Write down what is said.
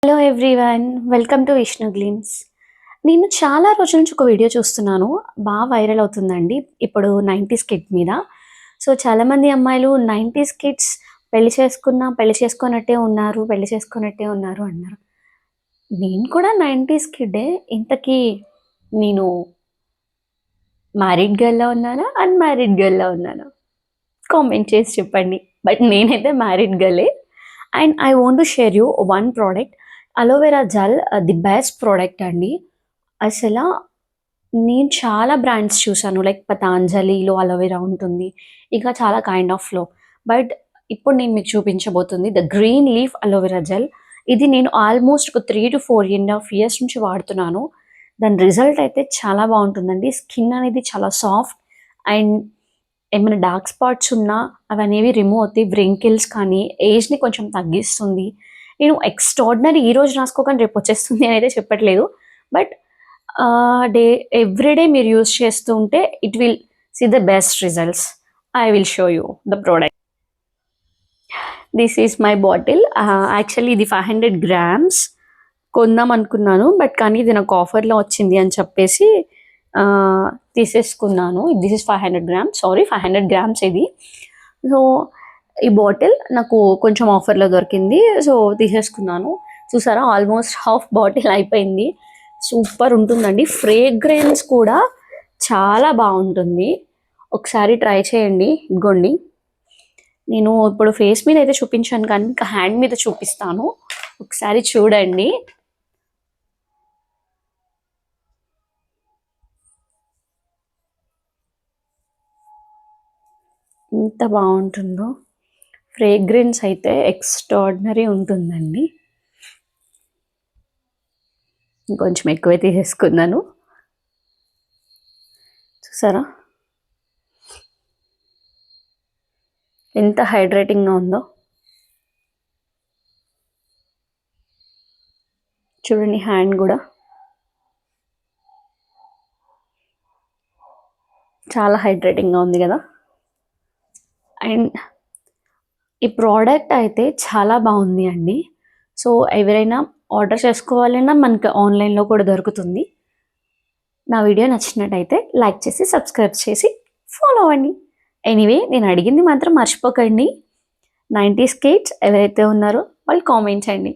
Hello everyone, welcome to Vishnu glimpse. నేను చాలా రోజుల నుంచి ఒక వీడియో చూస్తున్నాను, బాగా వైరల్ అవుతుందండి ఇప్పుడు 90s కిడ్ మీద. సో చాలామంది అమ్మాయిలు 90s కిడ్స్ పెళ్లి చేసుకున్నట్టే ఉన్నారు అన్నారు. నేను కూడా 90s కిడ్డే. ఇంతకీ నేను మ్యారీడ్ గర్ల్లా ఉన్నానా, అన్మ్యారీడ్ గర్ల్లా ఉన్నానా? కామెంట్ చేసి చెప్పండి. బట్ నేనైతే మ్యారీడ్ గర్లే. And I want to share you one product, aloe vera gel. The best product అండి. అసలు నేను చాలా బ్రాండ్స్ చూసాను, లైక్ పతాంజలిలో అలోవెరా ఉంటుంది, ఇంకా చాలా కైండ్ ఆఫ్లో. బట్ ఇప్పుడు నేను మీకు చూపించబోతుంది the green leaf aloe vera gel. ఇది నేను ఆల్మోస్ట్ ఒక 3 to 4.5 years నుంచి వాడుతున్నాను. దాని రిజల్ట్ అయితే చాలా బాగుంటుందండి. స్కిన్ అనేది చాలా సాఫ్ట్ అండ్ ఏమైనా డార్క్ స్పాట్స్ ఉన్నా అవి అనేవి రిమూవ్ అవుతాయి. వ్రింకిల్స్ కానీ ఏజ్ని కొంచెం తగ్గిస్తుంది. నేను ఎక్స్ట్రాడినరీ ఈరోజు రాసుకోకుండా రేపు వచ్చేస్తుంది అని అయితే చెప్పట్లేదు. బట్ డే ఎవ్రీడే మీరు యూస్ చేస్తూ ఉంటే it will see the best results. I will show you the product. This is my bottle. Actually ఇది 500 grams కొందాం అనుకున్నాను, బట్ కానీ ఇది నాకు ఆఫర్లో వచ్చింది అని చెప్పేసి తీసేసుకున్నాను. This is 500 grams, sorry 500 grams ఇది. సో ఈ బాటిల్ నాకు కొంచెం ఆఫర్లో దొరికింది, సో తీసేసుకున్నాను. చూసారా, ఆల్మోస్ట్ హాఫ్ బాటిల్ అయిపోయింది. సూపర్ ఉంటుందండి. ఫ్రేగ్రెన్స్ కూడా చాలా బాగుంటుంది. ఒకసారి ట్రై చేయండి. ఇదిగోండి, నేను ఇప్పుడు ఫేస్ మీద అయితే చూపించాను కానీ ఇంకా హ్యాండ్ మీద చూపిస్తాను, ఒకసారి చూడండి. ఎంత బాగుంటుందో. ఫ్రేగ్రెన్స్ అయితే ఎక్స్ట్రాడినరీ ఉంటుందండి. ఇంకొంచెం ఎక్కువే తీసేసుకున్నాను. చూసారా ఎంత హైడ్రేటింగ్గా ఉందో. చూడండి, హ్యాండ్ కూడా చాలా హైడ్రేటింగ్గా ఉంది కదా. అండ్ ఈ ప్రోడక్ట్ అయితే చాలా బాగుంది అండి. సో ఎవరైనా ఆర్డర్ చేసుకోవాలన్నా మనకి ఆన్లైన్లో కూడా దొరుకుతుంది. నా వీడియో నచ్చినట్టయితే లైక్ చేసి సబ్స్క్రైబ్ చేసి ఫాలో అవ్వండి. ఎనీవే, నేను అడిగింది మాత్రం మర్చిపోకండి. 90s కిడ్స్ ఎవరైతే ఉన్నారో వాళ్ళు కామెంట్ చేయండి.